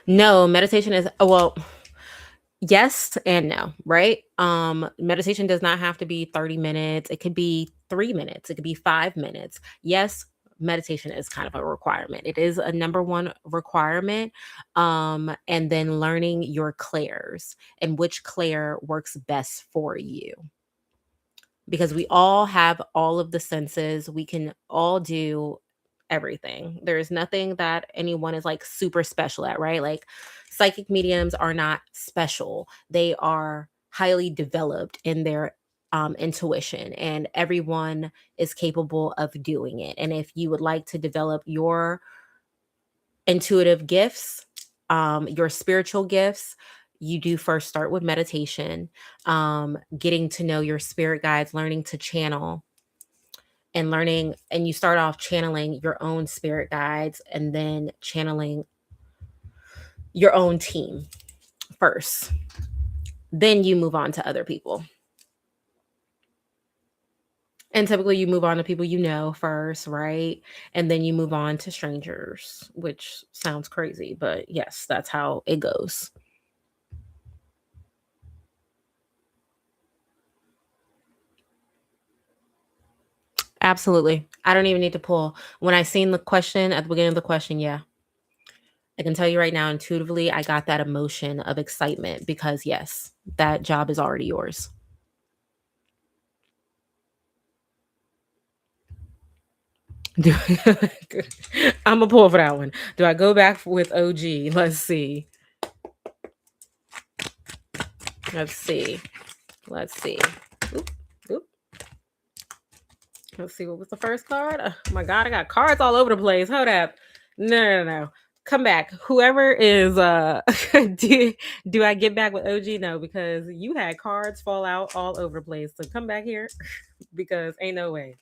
No, meditation is, well, yes and no, right? Meditation does not have to be 30 minutes. It could be 3 minutes. It could be 5 minutes. Yes, meditation is kind of a requirement. It is a number one requirement. And then learning your clairs and which clair works best for you, because we all have all of the senses. We can all do everything. There's nothing that anyone is like super special at, right? Like psychic mediums are not special. They are highly developed in their intuition, and everyone is capable of doing it. And if you would like to develop your intuitive gifts, your spiritual gifts, you do first start with meditation, getting to know your spirit guides, learning to channel and learning. And you start off channeling your own spirit guides and then channeling your own team first. Then you move on to other people. And typically you move on to people you know first, right? And then you move on to strangers, which sounds crazy, but yes, that's how it goes. Absolutely. I don't even need to pull. When I seen the question at the beginning of the question, yeah. I can tell you right now, intuitively, I got that emotion of excitement because, yes, that job is already yours. I'm going to pull for that one. Do I go back with OG? Let's see. Let's see. Let's see. Oop, oop. Let's see, what was the first card? Oh my god, I got cards all over the place. Hold up. No. Come back. Whoever is do, do I get back with OG? No, because you had cards fall out all over the place. So come back here because ain't no way.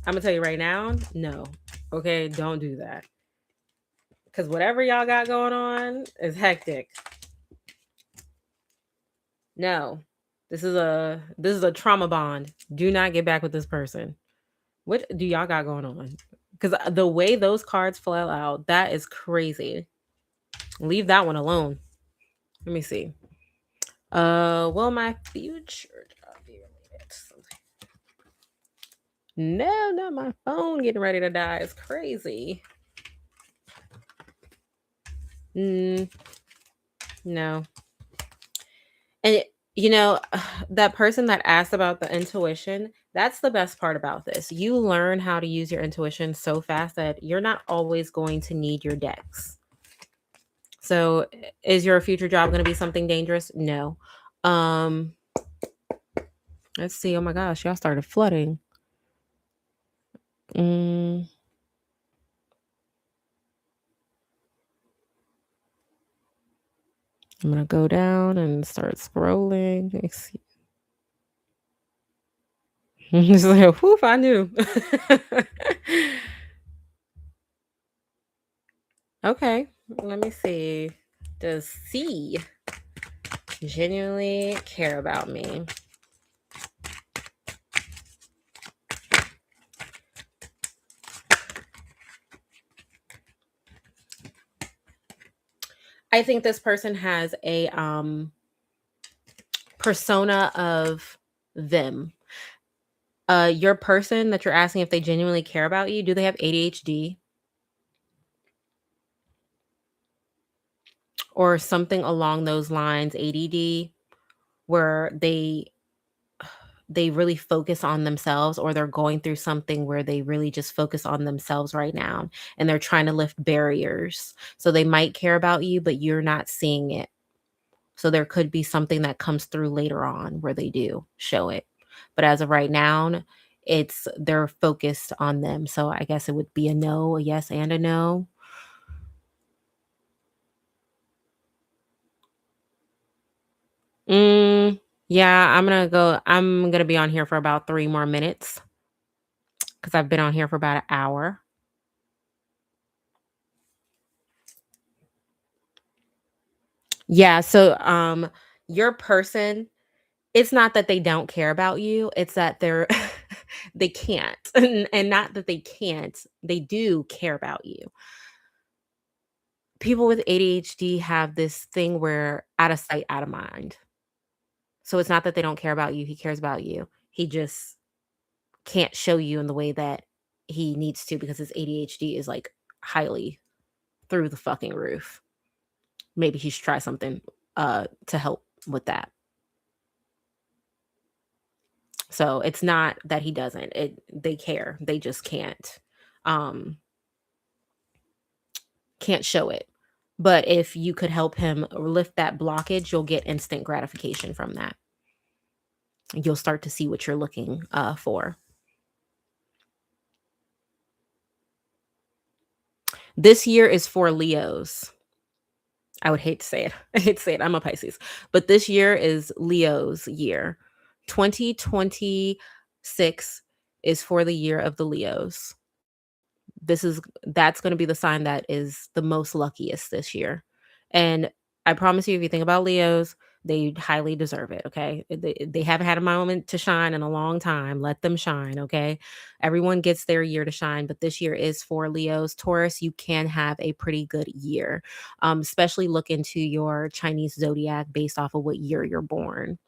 I'm gonna tell you right now, no. Okay, don't do that. Cause whatever y'all got going on is hectic. No. This is a trauma bond. Do not get back with this person. What do y'all got going on? Because the way those cards fell out, that is crazy. Leave that one alone. Let me see. Will my future job be related to something? No, not my phone getting ready to die. It's crazy. No. And that person that asked about the intuition, that's the best part about this. You learn how to use your intuition so fast that you're not always going to need your decks. So is your future job going to be something dangerous? No. Let's see. Oh my gosh, y'all started flooding. I'm going to go down and start scrolling. It's like, whoof, I knew. Okay, let me see. Does C genuinely care about me? I think this person has a persona of them. Your person that you're asking if they genuinely care about you, do they have ADHD? Or something along those lines, ADD, where they really focus on themselves, or they're going through something where they really just focus on themselves right now and they're trying to lift barriers. So they might care about you, but you're not seeing it. So there could be something that comes through later on where they do show it. But as of right now, they're focused on them. So I guess it would be a no, a yes, and a no. Yeah, I'm gonna be on here for about 3 more minutes because I've been on here for about an hour. Yeah, so your person, it's not that they don't care about you, it's that they can't. And not that they can't, they do care about you. People with ADHD have this thing where out of sight, out of mind. So it's not that they don't care about you, he cares about you. He just can't show you in the way that he needs to because his ADHD is like highly through the fucking roof. Maybe he should try something to help with that. So it's not that he doesn't. They care. They just can't show it. But if you could help him lift that blockage, you'll get instant gratification from that. You'll start to see what you're looking for. This year is for Leos. I would hate to say it. I hate to say it. I'm a Pisces. But this year is Leo's year. 2026 is for the year of the Leos. That's going to be the sign that is the most luckiest this year. And I promise you, if you think about Leos, they highly deserve it. Okay. They haven't had a moment to shine in a long time. Let them shine. Okay. Everyone gets their year to shine, but this year is for Leos. Taurus, you can have a pretty good year. Especially look into your Chinese zodiac based off of what year you're born.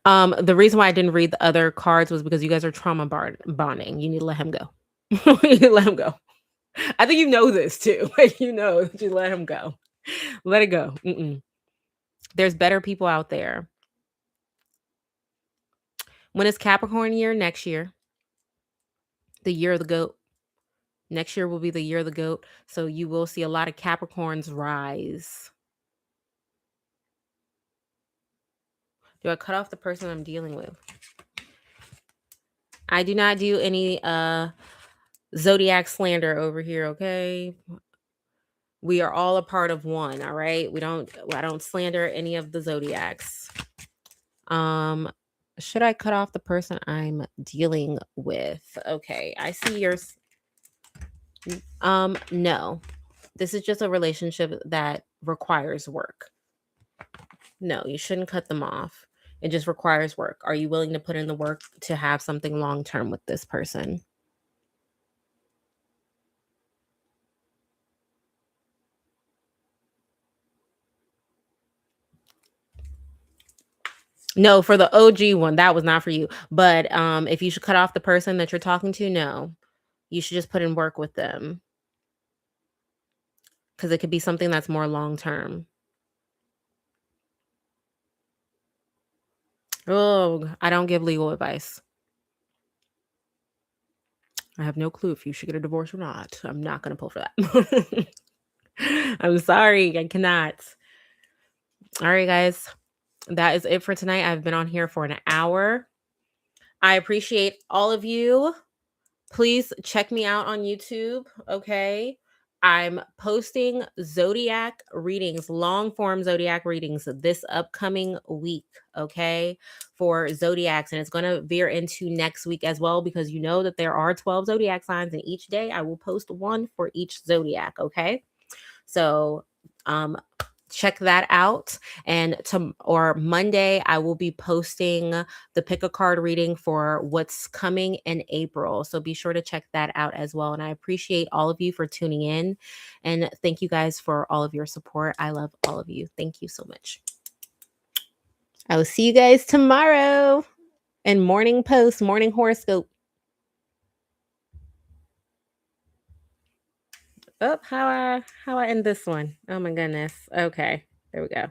The reason why I didn't read the other cards was because you guys are trauma bonding. You need to let him go. You need to let him go. I think you know this too. You know that you let him go. Let it go. There's better people out there. When it's Capricorn year, next year, the year of the goat. Next year will be the year of the goat. So you will see a lot of Capricorns rise. Do I cut off the person I'm dealing with? I do not do any zodiac slander over here, okay? We are all a part of one, all right? I don't slander any of the zodiacs. Should I cut off the person I'm dealing with? Okay, I see yours. No. This is just a relationship that requires work. No, you shouldn't cut them off. It just requires work. Are you willing to put in the work to have something long term with this person? No, for the OG one, that was not for you. But if you should cut off the person that you're talking to, no. You should just put in work with them because it could be something that's more long term. Oh, I don't give legal advice. I have no clue if you should get a divorce or not. I'm not going to pull for that. I'm sorry. I cannot. All right, guys. That is it for tonight. I've been on here for an hour. I appreciate all of you. Please check me out on YouTube. Okay. I'm posting zodiac readings, long form zodiac readings this upcoming week. Okay. For zodiacs. And it's going to veer into next week as well, because you know that there are 12 zodiac signs, and each day I will post one for each zodiac. Okay. So, check that out. And Monday, I will be posting the pick a card reading for what's coming in April. So be sure to check that out as well. And I appreciate all of you for tuning in. And thank you guys for all of your support. I love all of you. Thank you so much. I will see you guys tomorrow in morning post, morning horoscope. Oh, how I end this one? Oh my goodness. Okay, there we go.